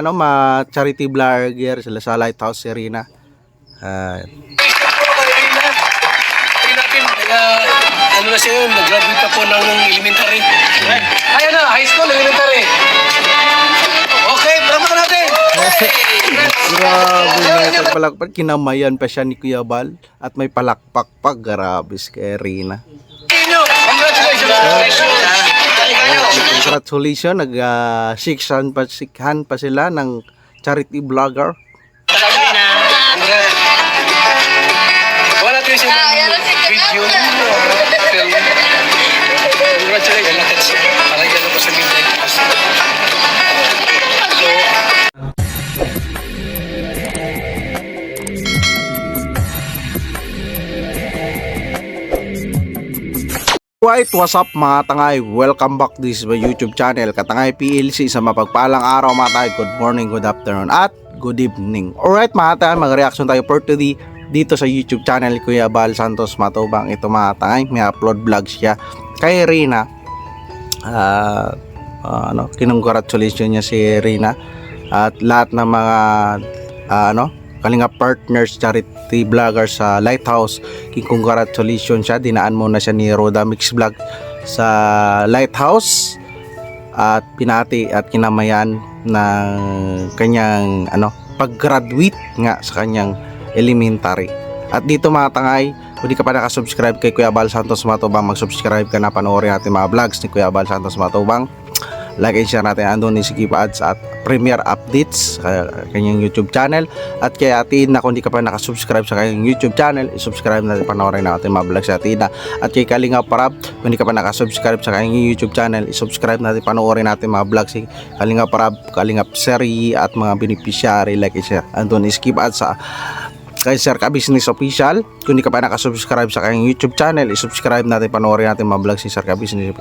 ano, charity vlogger sila sa Lighthouse Serena. Ano na siya yun, nag-graduate pa po ng elementary. Ayan na, high school, elementary. Okay, drama ka natin. Grabe na pagpalakpak, kinamayan pa siya ni Kuya Bal at may palakpak pa, grabe kay Rina. Congratulations, nag-sikhan pa sila ng charity vlogger. Wala tayo siya video. Congratulations. Parang gano'n po sa midnight. Right, what's up mga tangay? Welcome back, this is my YouTube channel, Katangay PLC. Sa mapagpalang araw mga tangay, good morning, good afternoon, at good evening. Alright mga tangay, mag-reaction tayo for today dito sa YouTube channel Kuya Bal Santos Matubang. Ito mga tangay, may upload vlogs siya kay Rina. Kinongratulation niya si Rina at lahat ng mga kalinga partners, charity vlogger sa Lighthouse. Congratulations siya. Dinaan muna siya ni Roda Mix Vlog sa Lighthouse at pinati at kinamayan ng kanyang pag-graduate nga sa kanyang elementary. At dito mga tangay, kung di ka pa nakasubscribe kay Kuya Bal Santos Matubang, mag-subscribe ka na, panoorin natin mga vlogs ni Kuya Bal Santos Matubang. Like and share natin, andun ni Skip Ads at Premier Updates kanyang YouTube channel. At kay Atin na, kung di ka pa nakasubscribe sa kanyang YouTube channel, isubscribe natin, panoorin natin mga vlogs sa Atin na. At kay Kalinga Parab, kung di ka pa nakasubscribe sa kanyang YouTube channel, isubscribe natin, panoorin natin mga vlogs si Kalinga Parab, Kalinga Seri at mga beneficiary. Like and share, andun ni Skip Ads sa kay Sir Ka Business Official. Kung di ka pa nakasubscribe sa kanyang YouTube channel, isubscribe natin, panoorin natin mga vlog si Sir Ka Business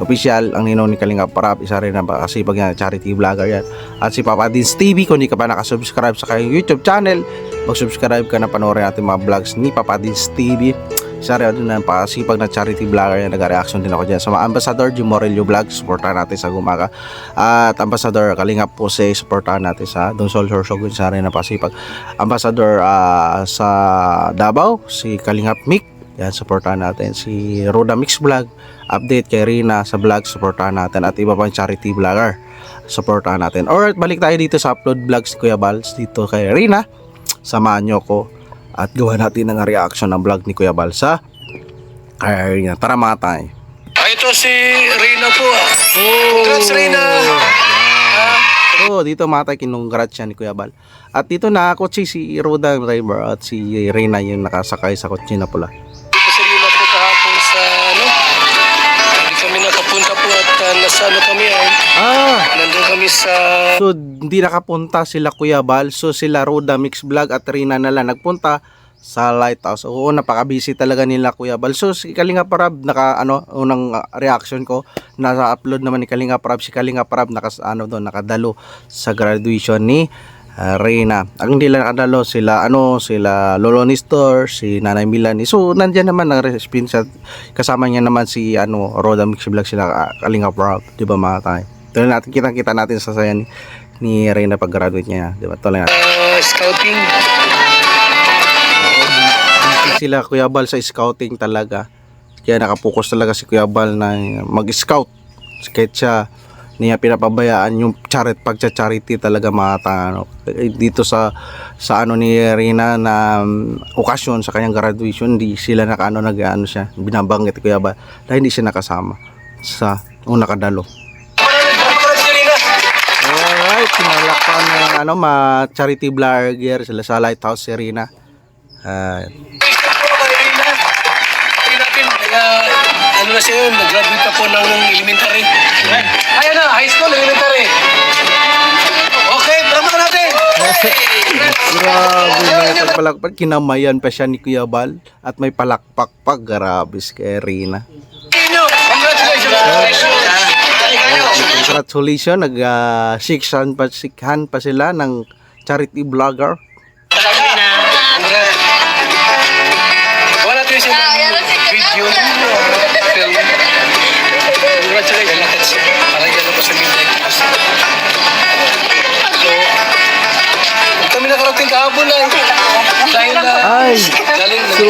Official. Ang ninong ni Kalinga Parab, isa rin na kasi pag yan, charity vlogger yan. At si Papa Dins TV, kung di ka pa nakasubscribe sa kanyang YouTube channel, mag-subscribe ka na, panoorin natin mga vlogs ni Papa Dins TV. Isa rin na pakasipag na charity vlogger yan. Nag-reaction din ako dyan sa mga Ambassador Jumorelio Vlog, supportahan natin sa Gumaga. At Ambassador Kalinga Pose, supportahan natin sa Don Sol Sorsogun. Isa rin na pakasipag Ambassador sa Davao, si Kalinga Mick, yan, supportahan natin. Si Roda Mix Vlog, update kay Rina sa vlog, supportahan natin. At iba pang charity vlogger, supportahan natin. Alright, balik tayo dito sa upload vlogs ni Kuya Bals dito kay Rina. Samahan nyo ko at gawa natin ng reaction ng vlog ni Kuya Bal sa kay Rina. Tara mga tayo. Ito si Rina po. Congrats Rina. Dito mga tayo, kinongrats siya ni Kuya Bal. At dito nakakotse si Roda driver at si Rina yung nakasakay sa kotse na pula. Dito si Rina po kahapon sa hindi kami nakapunta po at nasa kami nandun kami sa... So hindi nakapunta sila Kuya Bal, so sila Roda Mix Vlog at Rina na lang nagpunta sa Lighthouse. Oo, napaka-busy talaga nila Kuya Bal. So si Kalinga Parab, unang reaction ko, nasa upload naman ni Kalinga Parab. Si Kalinga Parab nakadalo sa graduation ni Rina. Ang hindi lang nakadalo sila Lolo Nestor, si Nanay Milani. So nandiyan naman nag-respin siya. Kasama niya naman si Roda Mix Vlog, sila Kalinga Parab, di ba mga tayo? Tuloy natin, kita natin sa saya ni Rina pag-graduate niya, di ba? Tuloy natin. Scouting. Sila Kuya Bal sa scouting talaga. Kaya nakapokus talaga si Kuya Bal na mag-scout. Kahit siya niya pinapabayaan yung pagcha-charity talaga mga dito sa ni Rina na okasyon sa kanyang graduation, hindi sila siya binabanggit Kuya Bal dahil hindi siya nakasama sa nakadalo. Alright, pinalakpan ng charity vlogger sila sa Lighthouse Serena. Ano na siya yun, nag-graduate pa po ng elementary. Ayan na, high school, elementary. Okay, drama ka natin. Grabe na pagpalakpak, kinamayan pa siya ni Kuya Bal at may palakpak pa, grabe kay Rina. Congratulations, nag-sikhan pa sila ng charity vlogger. Wala tayo siya video. Congratulations. Parang gano'n po sa midnight. kahapon ay. Dahil Ay, galing so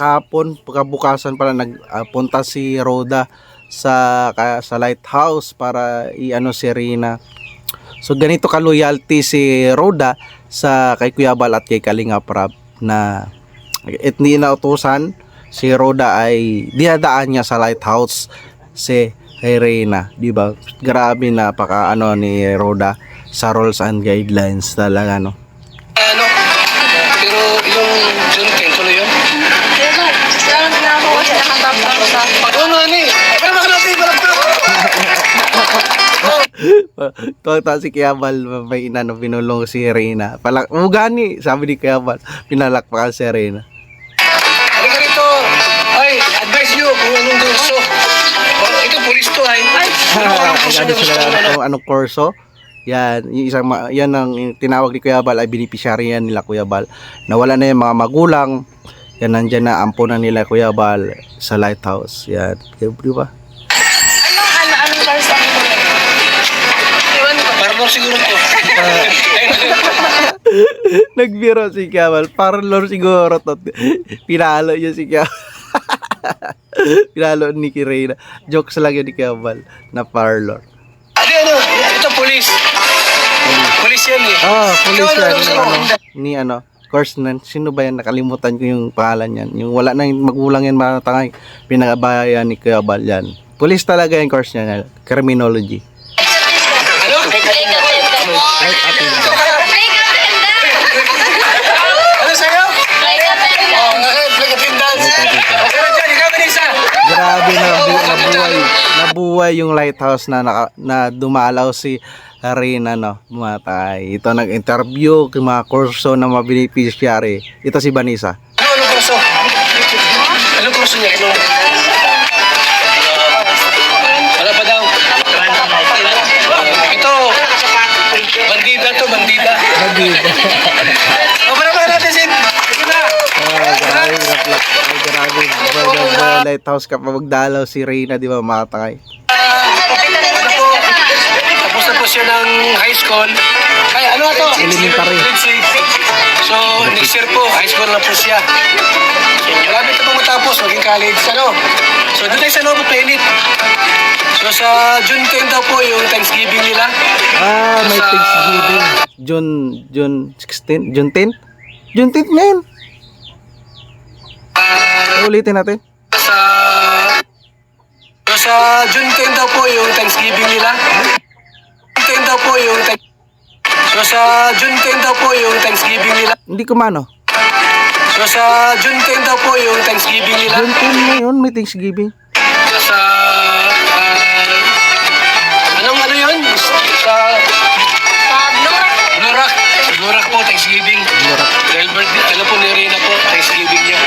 hapon, pagkabukasan pala nagpunta si Roda sa lighthouse para i-ano si Rina. So ganito ka loyalty si Roda sa kay Kuya Bal at kay Kalinga Prab na hindi nautusan si Roda ay dinadaan niya sa lighthouse si kay Rina, di ba? Grabe napaka ano ni Roda sa rules and guidelines talaga, no. ano, pero yung June 10, tuloy yun. Ano ni? Pero natin, Tuwa si Kuya Bal, may inano binulong si Rina. Gani, sabi ni Kuya Bal, pinalakpakan si Rina. halika rito. Ay, advise nyo kung anong kurso. Ito, pulis to ay. Ano sila kung anong kurso? Yan, yung isang yan ang tinawag ni Kuya Bal ay beneficiary yan nila Kuya Bal. Nawala na yung mga magulang. Yan nandiyan na ampunan nila Kuya Bal sa lighthouse. Yan, di ba? Anong course ang ito? Parlor siguro to. Nagbiro si Kuya Bal. Parlor siguro to. Pinalo niya si Kuya Pinalo ni Kirena. Jokes lang yun ni Kuya Bal na parlor. Ano, ito pulis. Pulis yan eh. Police Ikaw, yan. ano? Ni ano, course na, sino ba yan? Nakalimutan ko yung pangalan yan. Yung wala na yung magulang yan, mga tangay. Pinagabayan ni Kuya Bal yan. Police talaga yung course niya. Criminology. Ano? Ano sa'yo? Oh, nag-attendance. Okay na dyan, ikaw Vanessa. Grabe nabuhay yung lighthouse na dumalaw si Rina, no, bumatay. Ito nag-interview kay mga kurso na mga beneficiary. Ito si Vanessa. Anong kurso? Anong kurso niya? Wala pa daw. Ito, bandida to, bandida. O, para natin sin. Sige na. Grabe. Lighthouse ka pa magdalaw si Rina, di ba, matay. Tapos na po siya ng high school. Ay, ano to? Elementary. Grade 6. So, next year po, high school na po siya. So, marami ito po matapos, maging college. Ano? So, doon tayo sa Novo Planet. So, sa June 10 daw po yung Thanksgiving nila. May Thanksgiving. June 16? June 10? June 10 ngayon. Ulitin natin. Sa June 10 daw po yung Thanksgiving nila. June 10 daw po yung sa June 10 daw po yung Thanksgiving nila. Hindi ko mano. So sa June 10 daw po yung Thanksgiving nila. June 10 ngayon, may Thanksgiving. Sa anong ano yun? Sa Lorak po Thanksgiving. Dahil birthday, ano po ni Rina po Thanksgiving niya.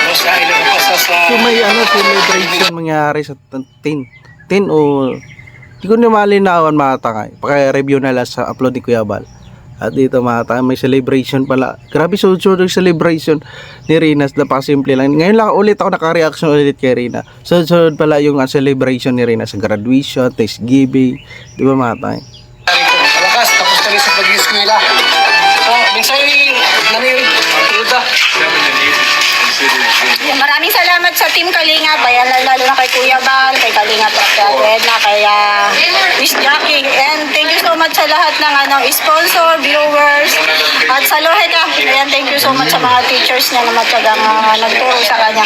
O sa ilang pa sa So may celebration mangyari sa 10 o hindi ko na malinawan mga tangay. Paka-review na lang sa upload ni Kuya Bal. At dito mga tangay, may celebration pala. Grabe sunod-sunod yung celebration ni Rina. Simple lang. Ngayon lang ulit ako naka-reaction ulit kay Rina. Sunod-sunod pala yung celebration ni Rina sa graduation, Thanksgiving. Di ba mga tangay? Malakas, tapos kami sa pag-eskwela. So, minsan nanirig, Ruda. Maraming salamat sa Team Kalinga, bayan lalo na kay Kuya Bal, kay Kalinga Edna, kay Miss Jackie. And thank you so much sa lahat ng sponsor, viewers, at sa Loheka. Ayan, thank you so much sa mga teachers niya na matyagang nagturo sa kanya.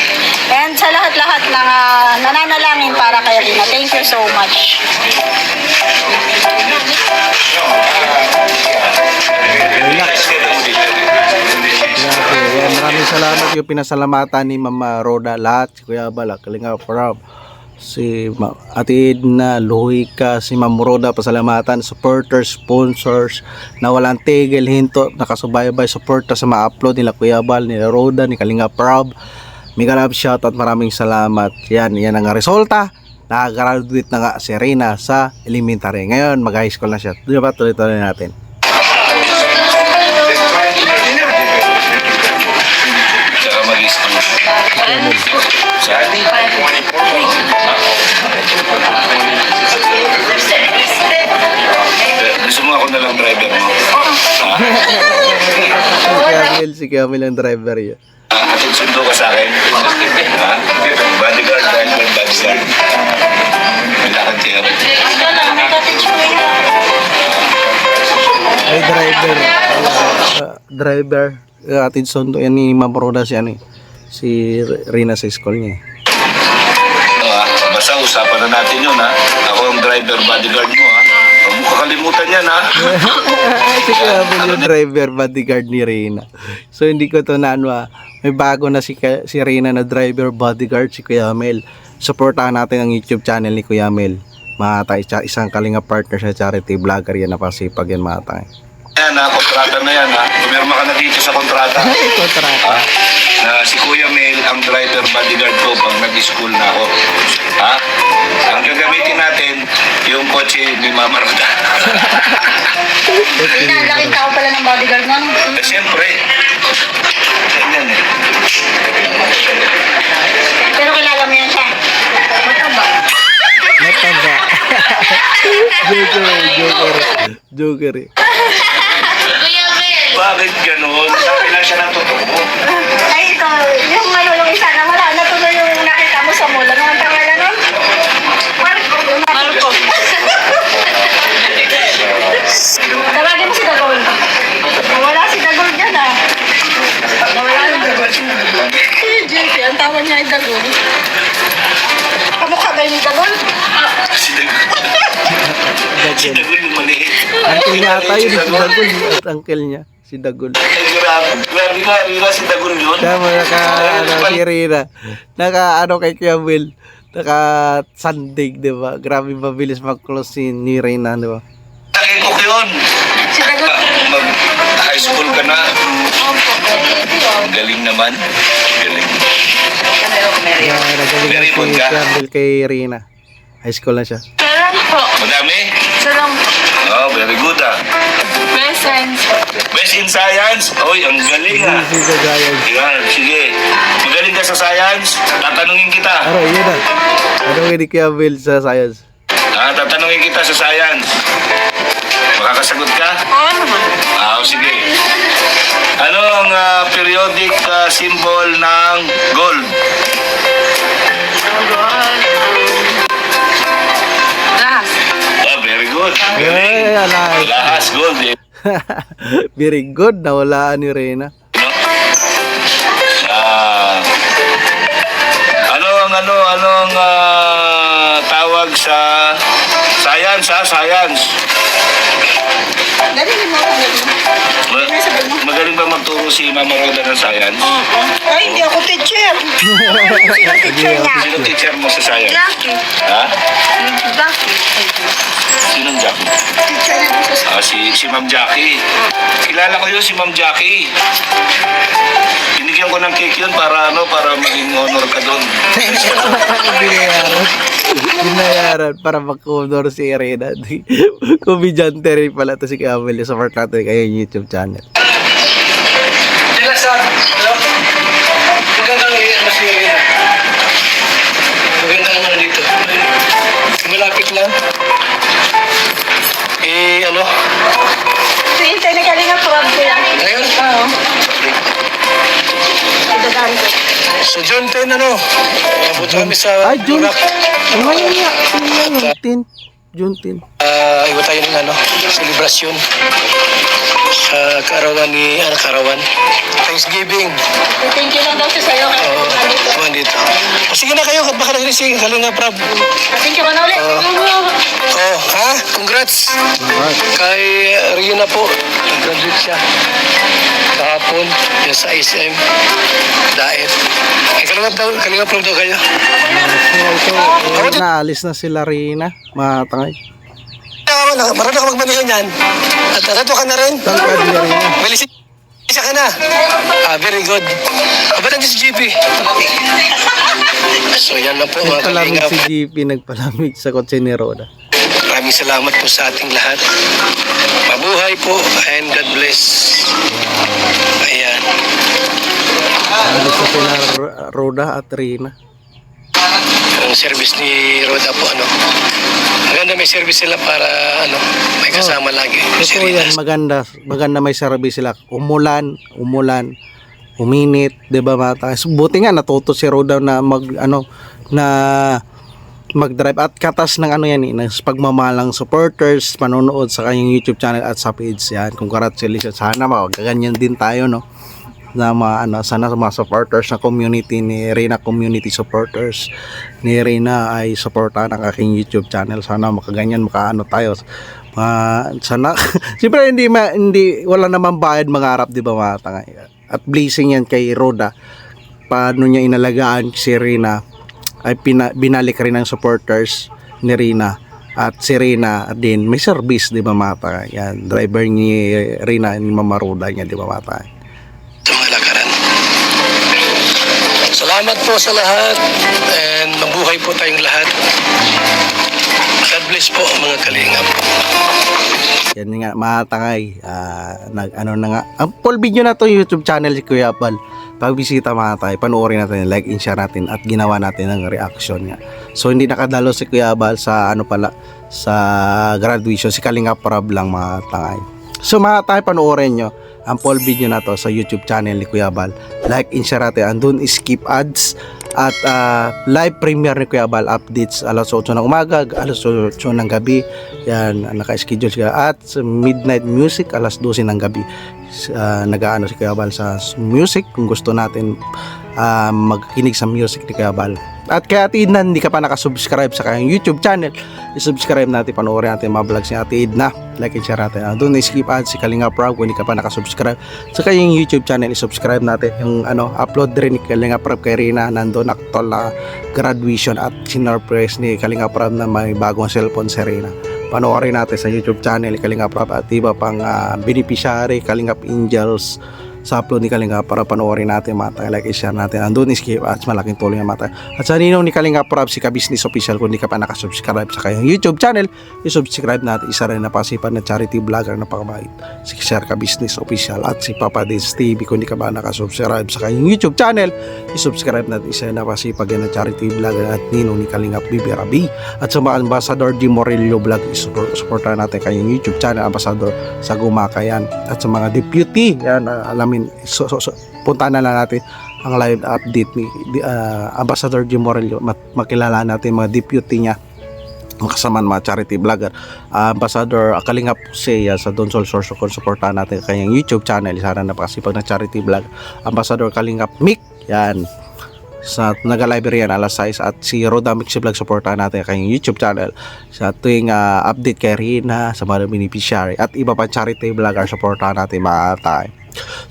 And sa lahat-lahat ng nananalangin para kay Rina. Thank you so much. Maraming salamat yung pinasalamatan ni Mama Roda, lahat, si Kuya Bal, Kalinga Prab, si Ate Edna, Lohika, si Ma'am Roda, pasalamatan, supporters, sponsors, na walang tigil, hinto, nakasubaybay, suporta sa mga upload nila Kuya Bal, nila Roda, ni Kalinga Prab. Mega love shoutout, maraming salamat. Yan ang resulta. Nakagraduate na nga si Rina sa elementary. Ngayon, mag-high school na siya. Diba, tuloy-tuloy natin. Gusto mo ako na lang driver mo? Kaya Si Kamil ang driver yun. Atong sundo ka sa akin. Ha? Bodyguard, driver, bodyguard. Kailangan siya. Ito lang, may cottage ko yan. May driver. Driver. Atid sundo yan ni Ma'am Roda si ano eh. Si Rina sa school niya eh. Basta usapan na natin yun, ha? Ako ang driver, bodyguard mo, ha? Huwag mo kakalimutan yan, ha? Si Kamil yung driver bodyguard ni Rina. So hindi ko to na ano may bago na si Rina na driver bodyguard si Kuya Mel. Supportahan natin ang YouTube channel ni Kuya Mel. Isang kalinga partner sa charity vlogger yan, napasipag yan mga tayo. Yan, ha? Kontrata na yan, ha? Pumirma ka na dito sa kontrata. Kontrata. Na si Kuya Mel ang driver bodyguard ko pag nag-school na ako. Ha? Ang gagamitin natin, yung kotse ni Mama Roda. Laking tao pala ng bodyguard mo. Siyempre. Ganyan eh. Pero kilala mo yan siya. Mataba. Mataba. Joker eh. Bakit ganun? Sabi lang siya ng totoo. Ay, ito. Yung ano, yung isa na wala. Natuloy yung nakita mo sa mula. Ano ang pangalan nun? Marco. Marco. Tawagin mo si Dagol. Wala si Dagol dyan ah. Wala na Dagol. Si JP, ang tawag niya ay Dagol. Kamukha ba yung Dagol? Si Dagul. Si Dagul yung maliit. Uncle niya ata yun, si Dagul. At uncle niya, si Dagul. Ay, grabe. Grabe nga, Rina, si Dagul yun. Tama, si Rina. Kay Kuya Will. Sandig, di ba? Grabe mabilis mag-close ni Rina, di ba? Nakikok yun. Si Dagol. Mag-high school ka na. Ang galing naman. Galing. Nagaling Very good si ka. Kuya Will kay Rina. High school na siya. Salam po. Madami? Salam po. Oh, very good ah. Presents. Best in science? Oy, ang galing ah. Si Kagayan. Yan, sige. Magaling ka sa science? Tatanungin kita. Aro, yun na. Ano ni Kuya Will sa science? Tatanungin kita sa science. Makakasagot ka? Oo naman. Sige. Ano ang periodic symbol ng gold? Gas. Very good. Ay, alay. Lahas gold eh. Very good. Nawalaan ni Rina. No? Anong tawag sa science ha? Science. Dali mo ako dali. Magaling ba magturo si Mama Roda ng science? Ay, hindi ako teacher. Sino teacher niya? Sino teacher mo sa science? Jackie. Ha? Jackie. Sinong Jackie? Teacher niya doon sa Si Ma'am Jackie. Kilala ko yun, si Ma'am Jackie. Binigyan ko ng cake yun para maging honor ka doon. Binayaran para mag-honor si Rina. Komedyante rin pala to si Kamil. Support natin kayo yung YouTube channel. Sila sa, ano? Magandang si Rina. Magandang naman dito. Malapit lang. Ano? Hintay na galing ang proud ko yan. Ngayon? Oo. Idadaan ko. So, June 10, ano? Buto kami sa Ay, June. Burak. Ngayon nga. June 10. Iba tayo ng selebrasyon sa kaarawan ni Karawan. Thanksgiving. Thank you lang daw siya sa'yo. Kaya Oo, nandito. kuhan dito. Sige na kayo, baka nagrising. Kalinga, Prab. Thank you man ulit. Oh, ha? Congrats. Kay Rina po. Nag-graduate siya. Kahapon, yan sa SM. Daet. Kalinga, Prab daw kayo. So, naalis na sila Rina. Matangay. Marunong ka magmanihan yan. At natato ka na rin. Tangkad ni Rina. Malisit. Isa ka na. Very good. Ba't nandiyan si GP? So yan na po mga Nagpalamig kalingap. si GP. Nagpalamig sa kotse ni Roda. Maraming salamat po sa ating lahat. Mabuhay po and God bless. Ayan. Naalis na sila Roda at Rina. Ang service ni Roda po maganda may service sila para may kasama lagi. Si Totoo Rina. yan, maganda may service sila. Umulan, uminit, 'di ba mga tangay? So, buti nga natuto si Roda na mag-drive at katas ng ano yan ng pagmamalang supporters, panonood sa kanyang YouTube channel at sa page yan. Congratulations, sana magaganyan din tayo, no, na sana mga supporters na community ni Reyna, community supporters ni Reyna ay suportahan ang aking YouTube channel. Sana makaganyan, makaano tayo. Sana siyempre hindi wala naman bayad mangarap, di ba mga tangay? At blessing yan kay Roda, paano niya inalagaan si Reyna ay binalik rin ng supporters ni Reyna. At si Reyna din may service, di ba mata? Yan, driver ni Reyna, ni Mama Roda niya, di ba mata? Sa mga lakaran. Salamat po sa lahat and mabuhay po tayong lahat. God bless po mga kalingap. Yan nga mga tangay, ang full video na to YouTube channel si Kuya Bal. Pagbisita mga tayo, panoorin natin, like and share natin at ginawa natin ng reaction niya. So hindi nakadalo si Kuya Bal sa sa graduation, si Kalinga Prab lang mga tangay. So mga tayo, panoorin nyo ang full video na to sa YouTube channel ni Kuya Bal. Like and share natin, andun skip ads at live premiere ni Kuya Bal, updates alas 8 ng umaga, alas 8 ng gabi. Yan, naka-schedule siya. At midnight music, alas 12 ng gabi. Nag-aano si Kuya Bal sa music kung gusto natin magkinig sa music ni Kuya Bal. At kaya Ate Edna, hindi ka pa nakasubscribe sa kanyang YouTube channel, isubscribe natin, panoorin natin mga vlogs ni Ate Edna, like and share natin. Doon skip ads si Kalinga Prab, kung hindi ka pa nakasubscribe sa kanyang YouTube channel, isubscribe natin yung upload rin ni Kalinga Prab kay Reyna, nandoon actual na graduation at sinurprise ni Kalinga Prab na may bagong cellphone si Reyna. Panoorin natin sa YouTube channel ni Kalinga Prab at iba pang beneficiary, Kalingap Angels sa upload ni Kalinga para panoorin natin mga tayo, like i-share natin. Andun skip ads, malaking tulong yung mga tayo. At sa ninong ni Kalinga Prab, si Ka-Business Official, kung hindi ka pa nakasubscribe sa kanyang YouTube channel, isubscribe natin. Isa rin na pasipan na charity vlogger na pakabait, si Sir Ka-Business Official. At si Papa Dins TV, kung hindi ka pa nakasubscribe sa kanyang YouTube channel, isubscribe natin. Isa na pasipag na charity vlogger at ninong ni Kalinga Bibirabi. At sa mga Ambassador Di Morello Vlog, supportan natin kanyang YouTube channel, Ambassador sa Gumakayan. At sa mga deputy, yan, puntahan na lang natin ang live update ni Ambassador Jim Morello, makilala natin mga deputy niya, kasamaan mga charity vlogger. Ambassador Kalingap Seya sa Donsol Source, kung supportahan natin kanyang YouTube channel, sana napakasipag na charity vlog. Ambassador Kalingap Mick, yan, sa naga-live yan alas 6. At si Roda Mixi Vlog, supportahan natin kanyang YouTube channel sa tuwing update kay Reyna, sa mga beneficiary at iba pa charity vlogger, supportahan natin mga tayo.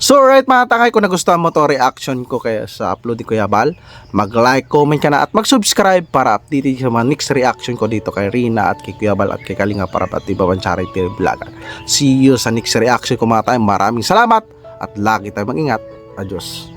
So right mga tangay, kung nagustuhan mo to reaction ko kaya sa upload ni Kuya Bal, mag-like, comment ka na at mag-subscribe para updated sa mga next reaction ko dito kay Reyna at kay Kuya Bal at kay Kalinga Prab at iba pang charity vlogger. See you sa next reaction ko mga tayo. Maraming salamat at lagi tayo mag-ingat. Adios.